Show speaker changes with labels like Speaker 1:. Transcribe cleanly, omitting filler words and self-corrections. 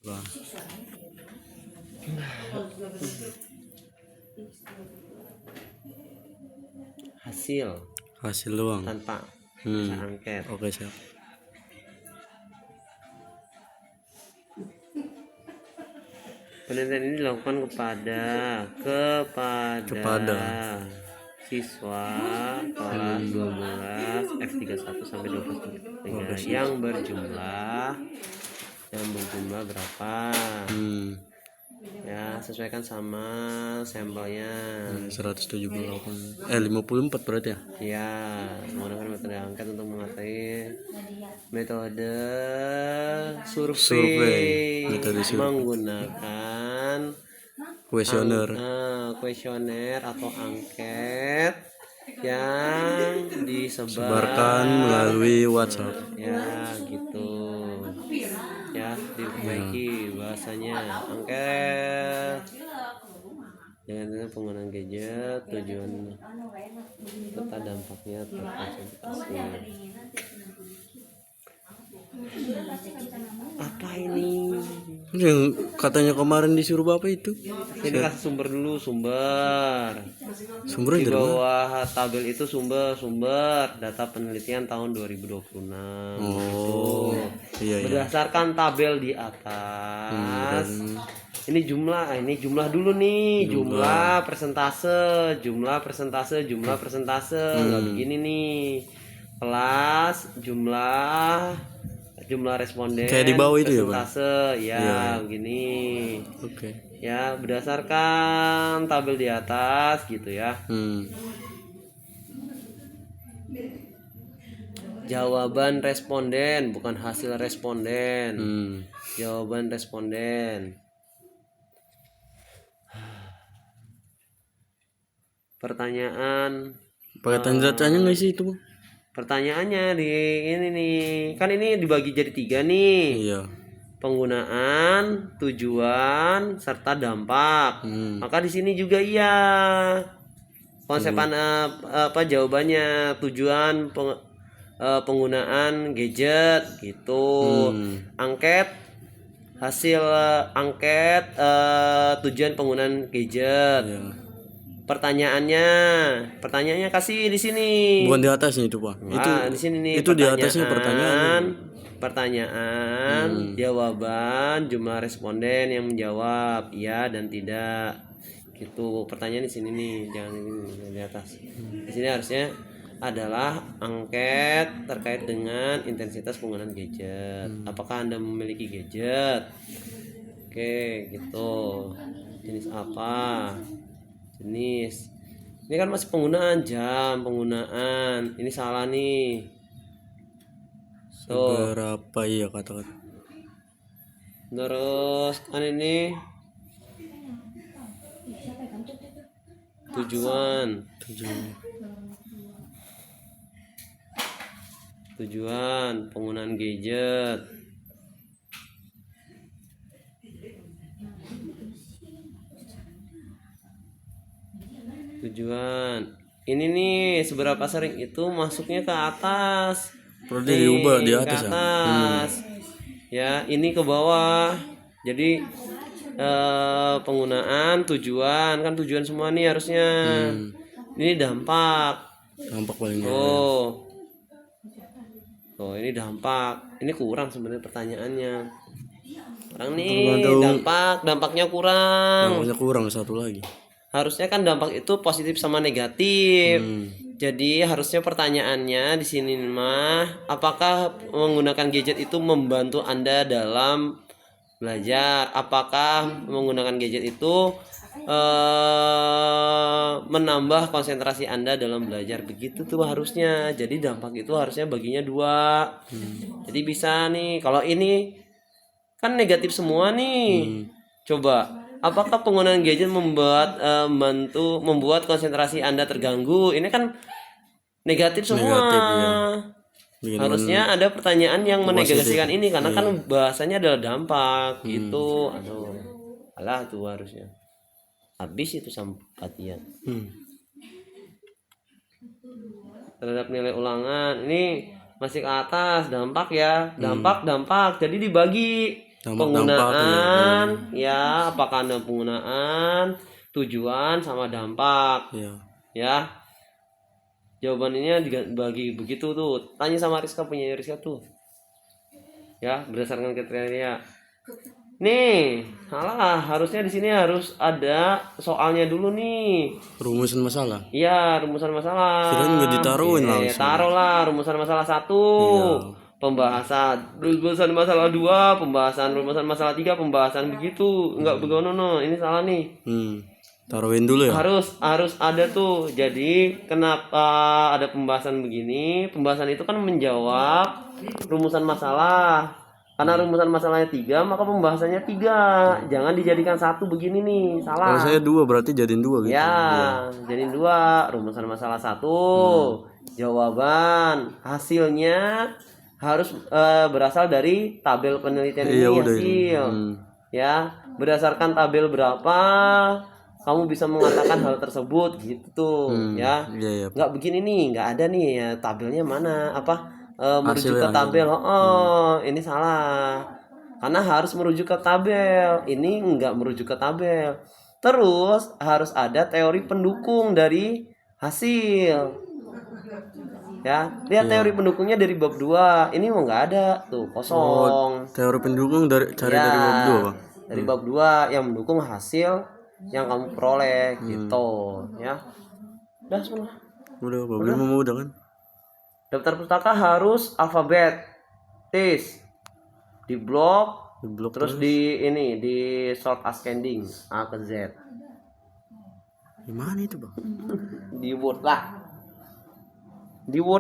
Speaker 1: Lah.
Speaker 2: Hasil doang.
Speaker 1: tanpa angket.
Speaker 2: Oke, siap.
Speaker 1: Penelitian ini dilakukan kepada siswa kelas 12 F31 sampai 12
Speaker 2: Oke, siap.
Speaker 1: yang berjumlah berapa? Ya, sesuaikan sama sampelnya.
Speaker 2: 178. 54 berarti ya?
Speaker 1: Ya, menggunakan metode angket untuk mengetahui metode survei.
Speaker 2: Metode survei.
Speaker 1: Menggunakan kuesioner atau angket yang
Speaker 2: Sebarkan melalui WhatsApp.
Speaker 1: Ya, gitu. Ya, diperbaiki bahasanya. Angket dengan penggunaan gadget, tujuan serta dampaknya terkonsentrasi. Apa ini?
Speaker 2: Yang katanya kemarin disuruh Bapak itu.
Speaker 1: Ini kasih sumber dulu,
Speaker 2: Sumbernya
Speaker 1: di
Speaker 2: dari mana?
Speaker 1: bawah tabel itu sumber data penelitian tahun 2026.
Speaker 2: Oh, iya.
Speaker 1: Berdasarkan tabel di atas. Ini jumlah dulu nih, jumlah persentase. Nggak begini nih. Kelas jumlah responden
Speaker 2: Kayak di bawah itu ya, Bang?
Speaker 1: persentase ya, begini.
Speaker 2: Oke.
Speaker 1: Ya, berdasarkan tabel di atas gitu ya. Jawaban responden, bukan hasil responden. Jawaban responden. Pertanyaan.
Speaker 2: Pakai tanda tanya nggak sih itu, Bang?
Speaker 1: Pertanyaannya di ini nih, kan ini dibagi jadi 3 nih.
Speaker 2: Iya.
Speaker 1: Penggunaan, tujuan, serta dampak. Maka di sini juga iya. Konsepan jawabannya, tujuan penggunaan gadget gitu. Angket, hasil angket, tujuan penggunaan gadget. Pertanyaannya kasih di sini.
Speaker 2: Bukan di atasnya itu, Pak.
Speaker 1: Itu di sini nih.
Speaker 2: Itu di atasnya
Speaker 1: Pertanyaan, jawaban, jumlah responden yang menjawab iya dan tidak. Gitu. Pertanyaan di sini nih, jangan ini di atas. Di sini harusnya adalah angket terkait dengan intensitas penggunaan gadget. Apakah Anda memiliki gadget? Oke, gitu. Jenis apa? Jenis. Ini kan masih penggunaan jam, penggunaan. Ini salah nih.
Speaker 2: Berapa iya kata-kata.
Speaker 1: Terus kan ini tujuan penggunaan gadget. Tujuan. Ini nih seberapa sering itu masuknya ke atas.
Speaker 2: Perlu diubah di
Speaker 1: Ke
Speaker 2: atas
Speaker 1: atas. Ya, ini ke bawah. Jadi penggunaan, tujuan, kan tujuan semua nih harusnya. Ini dampak.
Speaker 2: Dampak paling
Speaker 1: Oh, ini dampak. Ini kurang sebenarnya pertanyaannya. Kurang nih, dampaknya kurang.
Speaker 2: Dampaknya kurang satu lagi.
Speaker 1: Harusnya kan dampak itu positif sama negatif. Jadi harusnya pertanyaannya di sini mah, apakah menggunakan gadget itu membantu Anda dalam belajar? Apakah menggunakan gadget itu menambah konsentrasi Anda dalam belajar? Begitu tuh harusnya. Jadi dampak itu harusnya baginya 2. Jadi bisa nih, kalau ini kan negatif semua nih. Coba, apakah penggunaan gadget membuat konsentrasi Anda terganggu? Ini kan negatif semua. Harusnya ada pertanyaan yang menegasikan ini, karena kan bahasanya adalah dampak gitu. Alah tuh harusnya. Habis itu sampatian. Terhadap nilai ulangan ini masih ke atas, dampak ya. Dampak. Jadi dibagi. penggunaan ya, apakah ada penggunaan, tujuan sama dampak
Speaker 2: Iya.
Speaker 1: ya. Jawabannya dibagi begitu tuh. Tanya sama Rizka, punya Rizka tuh. Ya, berdasarkan kriteria. Nih, salah. Harusnya di sini harus ada soalnya dulu nih.
Speaker 2: Rumusan masalah.
Speaker 1: Iya, rumusan masalah.
Speaker 2: Kirain nggak ditaruhin langsung.
Speaker 1: Taruhlah rumusan masalah 1.
Speaker 2: Iya.
Speaker 1: Pembahasan rumusan masalah 2, pembahasan rumusan masalah 3, pembahasan begitu. Enggak begono no. Ini salah nih.
Speaker 2: Taruhin dulu ya.
Speaker 1: Harus ada tuh. Jadi kenapa ada pembahasan begini? Pembahasan itu kan menjawab rumusan masalah. Karena rumusan masalahnya 3, maka pembahasannya 3. Jangan dijadikan 1 begini nih, salah.
Speaker 2: Kalau saya 2 berarti jadiin 2 gitu.
Speaker 1: Ya, jadiin 2. Rumusan masalah 1, jawaban hasilnya harus berasal dari tabel penelitian ini
Speaker 2: Iya, udah ini.
Speaker 1: hasil. Ya, berdasarkan tabel berapa kamu bisa mengatakan hal tersebut gitu tuh, ya.
Speaker 2: Iya.
Speaker 1: Nggak begini nih, nggak ada nih ya, tabelnya mana, merujuk ke
Speaker 2: Hasil yang
Speaker 1: tabel. Ini salah. Karena harus merujuk ke tabel. Ini nggak merujuk ke tabel. Terus harus ada teori pendukung dari hasil. Ya, lihat teori pendukungnya dari bab 2. Ini mau nggak ada tuh, kosong.
Speaker 2: Teori pendukung dari dari bab 2, Bang.
Speaker 1: Dari bab 2 yang mendukung hasil yang kamu peroleh gitu, ya. Udah semua.
Speaker 2: Udah, bab 5 mau udah kan?
Speaker 1: Daftar pustaka harus alfabetis. Di blok, terus di short ascending A ke Z.
Speaker 2: Gimana itu, Bang?
Speaker 1: Di Word lah. Di Word